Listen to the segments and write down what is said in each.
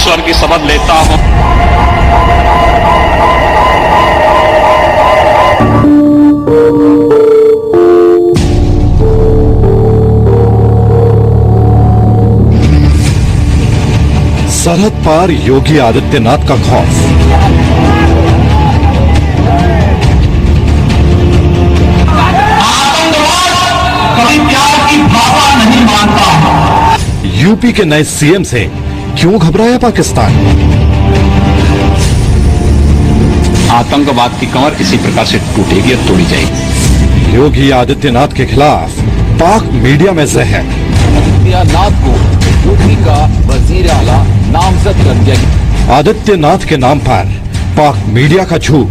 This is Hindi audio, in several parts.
ईश्वर की शपथ लेता हूं। सरहद पार योगी आदित्यनाथ का खौफ। कभी प्यार की भावना नहीं मानता। यूपी के नए सीएम से क्यों घबराया पाकिस्तान? आतंकवाद की कमर किसी प्रकार से टूटेगी और तोड़ी जाएगी। योगी आदित्यनाथ के खिलाफ पाक मीडिया में जहर। आदित्यनाथ को यूपी का वजीर आला नामजद कर दिया गया। आदित्यनाथ के नाम पर पाक मीडिया का झूठ।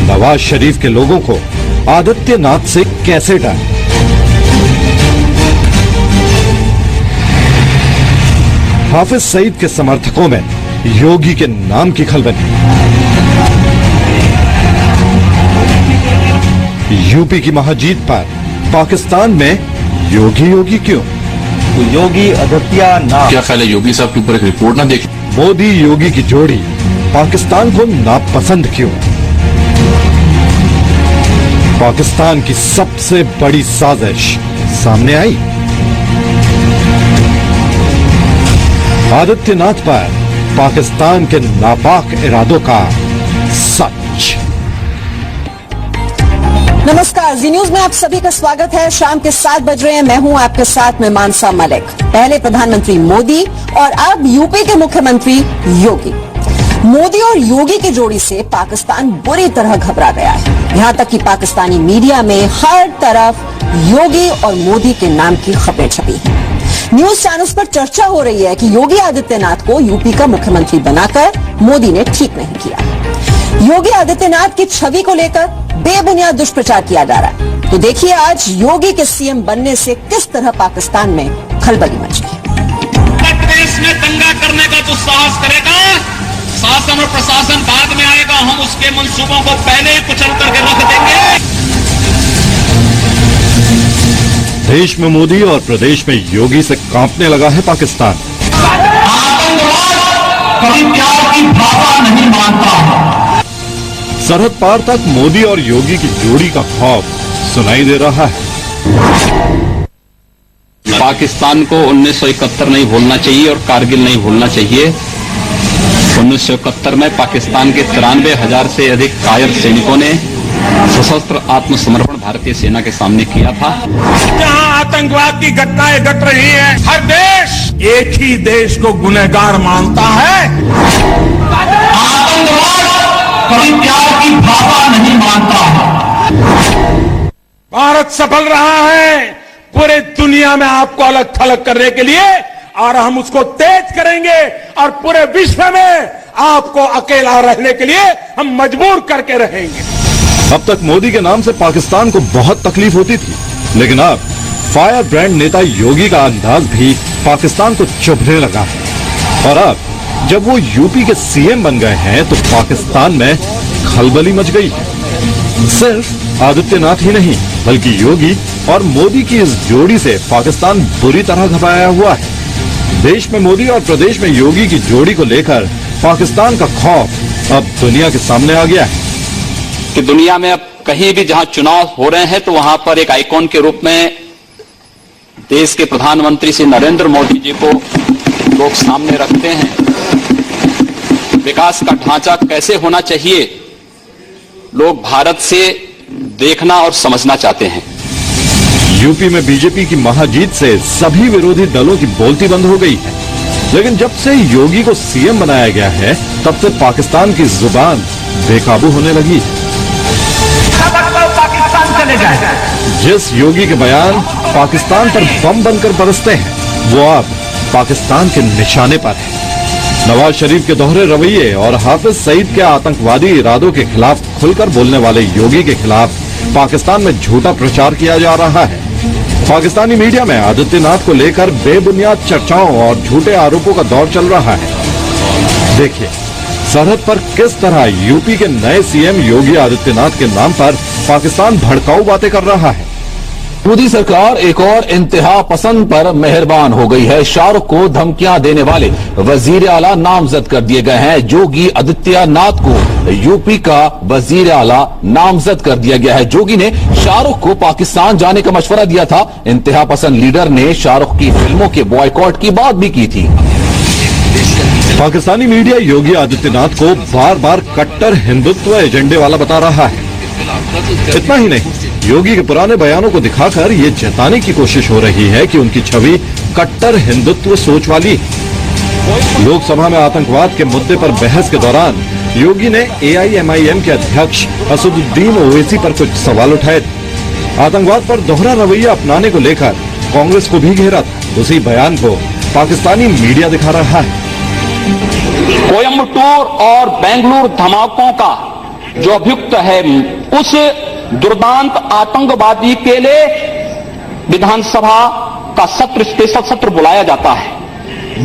नवाज शरीफ के लोगों को आदित्यनाथ से कैसे डर? हाफिज सईद के समर्थकों में योगी के नाम की खलबली। यूपी की महाजीत पर पाकिस्तान में योगी क्यों? तो योगी आदित्यनाथ। क्या ख्याल है योगी साहब के ऊपर एक रिपोर्ट ना देखी? मोदी योगी की जोड़ी पाकिस्तान को नापसंद क्यों? पाकिस्तान की सबसे बड़ी साजिश सामने आई। आदित्यनाथ पर पाकिस्तान के नापाक इरादों का सच। नमस्कार, जी न्यूज में आप सभी का स्वागत है। शाम के 7 बज रहे हैं। मैं हूं आपके साथ में मानसा मलिक। पहले प्रधानमंत्री मोदी और अब यूपी के मुख्यमंत्री योगी। मोदी और योगी की जोड़ी से पाकिस्तान बुरी तरह घबरा गया है। यहां तक कि पाकिस्तानी मीडिया में हर तरफ योगी और मोदी के नाम की खबरें छपी हैं। न्यूज चैनल्स पर चर्चा हो रही है कि योगी आदित्यनाथ को यूपी का मुख्यमंत्री बनाकर मोदी ने ठीक नहीं किया। योगी आदित्यनाथ की छवि को लेकर बेबुनियाद दुष्प्रचार किया जा रहा है। तो देखिए आज योगी के सीएम बनने से किस तरह पाकिस्तान में खलबली मची। देश में दंगा करने का जो साहस करेगा, शासन और प्रशासन बाद में आएगा। हम उसके मंसूबों को पहले ही कुचल करके रख देंगे। देश में मोदी और प्रदेश में योगी से कांपने लगा है पाकिस्तान। कभी प्यार की भावना नहीं मानता। सरहद पार तक मोदी और योगी की जोड़ी का खौफ सुनाई दे रहा है। पाकिस्तान को 1971 नहीं भूलना चाहिए और कारगिल नहीं भूलना चाहिए। 1971 में पाकिस्तान के 93,000 से अधिक कायर सैनिकों ने सशस्त्र आत्मसमर्पण भारतीय सेना के सामने किया था। जहां आतंकवाद की घटनाएं घट रही हैं, हर देश एक ही देश को गुनहगार मानता है। आतंकवाद कभी प्यार की भावना नहीं मानता। भारत सफल रहा है पूरे दुनिया में आपको अलग थलग करने के लिए, और हम उसको तेज करेंगे और पूरे विश्व में आपको अकेला रहने के लिए हम मजबूर करके रहेंगे। अब तक मोदी के नाम से पाकिस्तान को बहुत तकलीफ होती थी, लेकिन अब फायर ब्रांड नेता योगी का अंदाज भी पाकिस्तान को चुभने लगा है। और अब जब वो यूपी के सीएम बन गए हैं तो पाकिस्तान में खलबली मच गई है। सिर्फ आदित्यनाथ ही नहीं बल्कि योगी और मोदी की इस जोड़ी से पाकिस्तान बुरी तरह घबराया हुआ है। देश में मोदी और प्रदेश में योगी की जोड़ी को लेकर पाकिस्तान का खौफ अब दुनिया के सामने आ गया है कि दुनिया में अब कहीं भी जहां चुनाव हो रहे हैं तो वहां पर एक आइकॉन के रूप में देश के प्रधानमंत्री श्री नरेंद्र मोदी जी को लोग सामने रखते हैं। विकास का ढांचा कैसे होना चाहिए लोग भारत से देखना और समझना चाहते हैं। यूपी में बीजेपी की महाजीत से सभी विरोधी दलों की बोलती बंद हो गई है, लेकिन जब से योगी को सीएम बनाया गया है तब से पाकिस्तान की जुबान बेकाबू होने लगी है। पाकिस्तान चले जाए। जिस योगी के बयान पाकिस्तान पर बम बनकर बरसते हैं वो अब पाकिस्तान के निशाने पर है। नवाज शरीफ के दोहरे रवैये और हाफिज सईद के आतंकवादी इरादों के खिलाफ खुलकर बोलने वाले योगी के खिलाफ पाकिस्तान में झूठा प्रचार किया जा रहा है। पाकिस्तानी मीडिया में आदित्यनाथ को लेकर बेबुनियाद चर्चाओं और झूठे आरोपों का दौर चल रहा है। देखिए सरहद पर किस तरह यूपी के नए सीएम योगी आदित्यनाथ के नाम पर पाकिस्तान भड़काऊ बातें कर रहा है। मोदी सरकार एक और इंतहा पसंद पर मेहरबान हो गई है। शाहरुख को धमकियां देने वाले वजीर आला नामजद कर दिए गए हैं। योगी आदित्यनाथ को यूपी का वजीर आला नामजद कर दिया गया है। योगी ने शाहरुख को पाकिस्तान जाने का मशवरा दिया था। इंतहा पसंद लीडर ने शाहरुख की फिल्मों के बॉयकॉट की बात भी की थी। पाकिस्तानी मीडिया योगी आदित्यनाथ को बार बार कट्टर हिंदुत्व एजेंडे वाला बता रहा है। इतना ही नहीं, योगी के पुराने बयानों को दिखाकर ये जताने की कोशिश हो रही है कि उनकी छवि कट्टर हिंदुत्व सोच वाली है। लोकसभा में आतंकवाद के मुद्दे पर बहस के दौरान योगी ने AIMIM के अध्यक्ष असदुद्दीन ओवैसी पर कुछ सवाल उठाए थे। आतंकवाद पर दोहरा रवैया अपनाने को लेकर कांग्रेस को भी घेरा था। उसी बयान को पाकिस्तानी मीडिया दिखा रहा है। कोयम्बटूर और बेंगलुरु धमाकों का जो अभियुक्त है, उस दुर्दांत आतंकवादी के लिए विधानसभा का सत्र, स्पेशल सत्र बुलाया जाता है।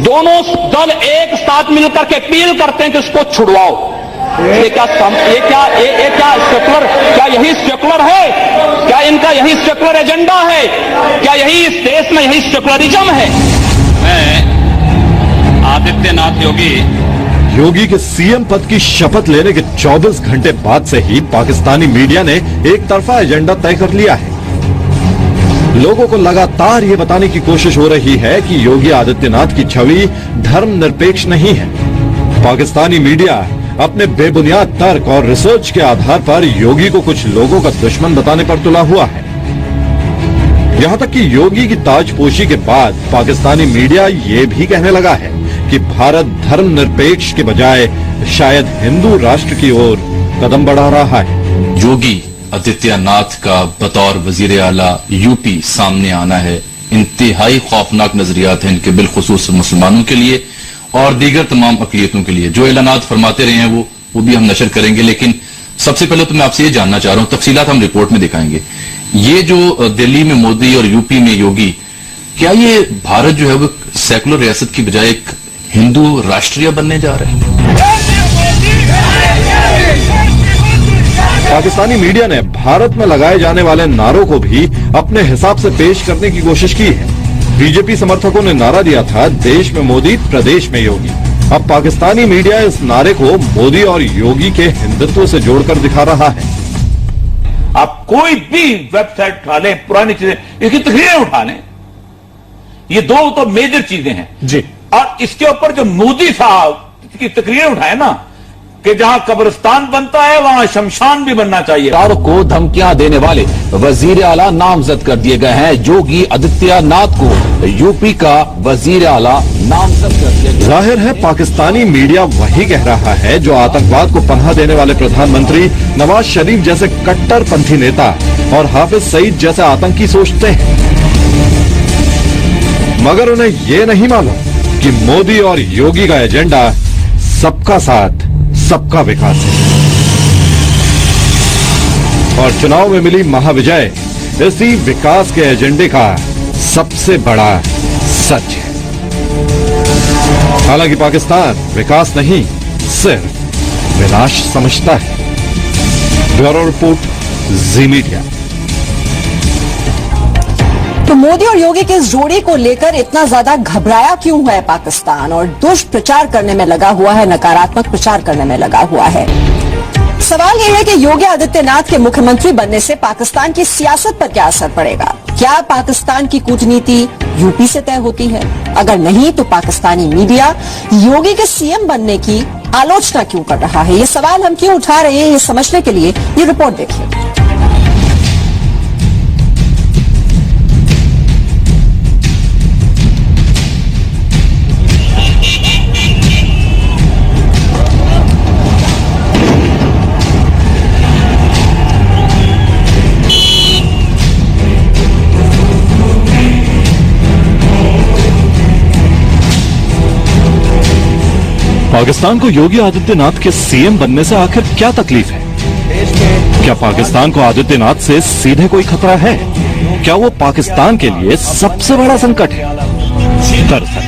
दोनों दल एक साथ मिलकर के अपील करते हैं कि उसको छुड़वाओ। ये क्या सेकुलर, क्या यही सेकुलर है? क्या इनका यही सेकुलर एजेंडा है? क्या यही इस देश में यही सेकुलरिज्म है? मैं आदित्यनाथ योगी के सीएम पद की शपथ लेने के 24 घंटे बाद से ही पाकिस्तानी मीडिया ने एक तरफा एजेंडा तय कर लिया है। लोगों को लगातार ये बताने की कोशिश हो रही है कि योगी आदित्यनाथ की छवि धर्मनिरपेक्ष नहीं है। पाकिस्तानी मीडिया अपने बेबुनियाद तर्क और रिसर्च के आधार पर योगी को कुछ लोगों का दुश्मन बताने पर तुला हुआ है। यहां तक कि योगी की ताजपोशी के बाद पाकिस्तानी मीडिया ये भी कहने लगा है कि भारत धर्मनिरपेक्ष के बजाय शायद हिंदू राष्ट्र की ओर कदम बढ़ा रहा है। योगी आदित्यनाथ का बतौर वजीर आला यूपी सामने आना है इंतहाई खौफनाक नजरियात हैं इनके, बिलखुसूस मुसलमानों के लिए और दीगर तमाम अक़लियतों के लिए। जो एलानात फरमाते रहे हैं वो भी हम नशर करेंगे, लेकिन सबसे पहले तो मैं आपसे ये जानना चाह रहा हूं, तफसीलात हम रिपोर्ट में दिखाएंगे। ये जो दिल्ली में मोदी और यूपी में योगी, क्या ये भारत जो है वो सेकुलर रियासत की बजाय एक हिंदू राष्ट्रीय बनने जा रहे हैं? पाकिस्तानी मीडिया ने भारत में लगाए जाने वाले नारों को भी अपने हिसाब से पेश करने की कोशिश की है। बीजेपी समर्थकों ने नारा दिया था, देश में मोदी प्रदेश में योगी। अब पाकिस्तानी मीडिया इस नारे को मोदी और योगी के हिंदुत्व से जोड़कर दिखा रहा है। आप कोई भी वेबसाइट उठा लें, पुरानी चीजें, इसकी तकरीरें उठा लें, ये दो तो मेजर चीजें हैं जी। और इसके ऊपर जो मोदी साहब की तकरीरें उठाए ना कि जहां कब्रिस्तान बनता है वहां शमशान भी बनना चाहिए। शाहरुख को धमकियां देने वाले वजीर आला नामजद कर दिए गए हैं। योगी आदित्यनाथ को यूपी का वजीर आला नामजद कर दिया गया। जाहिर है पाकिस्तानी मीडिया वही कह रहा है जो आतंकवाद को पनाह देने वाले प्रधानमंत्री नवाज शरीफ जैसे कट्टरपंथी नेता और हाफिज सईद जैसे आतंकी सोचते हैं, मगर उन्हें ये नहीं मालूम कि मोदी और योगी का एजेंडा सबका साथ सबका विकास है। और चुनाव में मिली महाविजय इसी विकास के एजेंडे का सबसे बड़ा सच है। हालांकि पाकिस्तान विकास नहीं सिर्फ विनाश समझता है। ब्यूरो रिपोर्ट, जी मीडिया। तो मोदी और योगी के इस जोड़ी को लेकर इतना ज्यादा घबराया क्यों है पाकिस्तान और दुष्प्रचार करने में लगा हुआ है, नकारात्मक प्रचार करने में लगा हुआ है? सवाल यह है कि योगी आदित्यनाथ के मुख्यमंत्री बनने से पाकिस्तान की सियासत पर क्या असर पड़ेगा? क्या पाकिस्तान की कूटनीति यूपी से तय होती है? अगर नहीं तो पाकिस्तानी मीडिया योगी के सीएम बनने की आलोचना क्यों कर रहा है? ये सवाल हम क्यों उठा रहे हैं, ये समझने के लिए ये रिपोर्ट देखिए। पाकिस्तान को योगी आदित्यनाथ के सीएम बनने से आखिर क्या तकलीफ है? क्या पाकिस्तान को आदित्यनाथ से सीधे कोई खतरा है? क्या वो पाकिस्तान के लिए सबसे बड़ा संकट है? दरअसल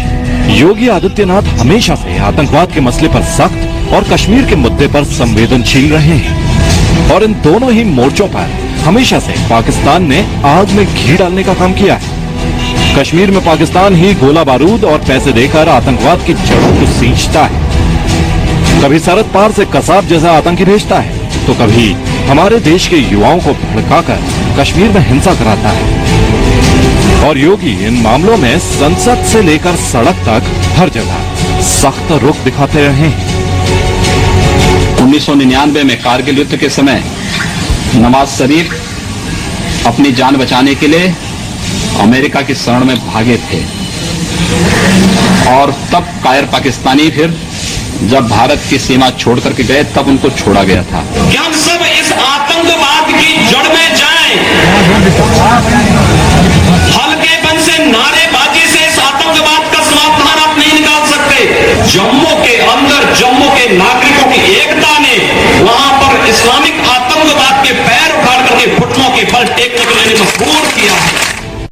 योगी आदित्यनाथ हमेशा से आतंकवाद के मसले पर सख्त और कश्मीर के मुद्दे पर संवेदनशील रहे हैं और इन दोनों ही मोर्चों पर हमेशा से पाकिस्तान ने आग में घी डालने का काम किया है। कश्मीर में पाकिस्तान ही गोला बारूद और पैसे देकर आतंकवाद की जड़ों को सींचता है। कभी सरहद पार से कसाब जैसा आतंकी भेजता है, तो कभी हमारे देश के युवाओं को भड़काकर कश्मीर में हिंसा कराता है। और योगी इन मामलों में संसद से लेकर सड़क तक हर जगह सख्त रुख दिखाते रहे हैं। 1999 में कारगिल युद्ध के समय नवाज शरीफ अपनी जान बचाने के लिए अमेरिका की शरण में भागे थे और तब कायर पाकिस्तानी फिर जब भारत की सीमा छोड़ करके गए तब उनको छोड़ा गया था। कि हम सब इस आतंकवाद की जड़ में जाएं, हल्केपन से नारेबाजी से इस आतंकवाद का समाधान आप नहीं निकाल सकते। जम्मू के अंदर जम्मू के नागरिकों की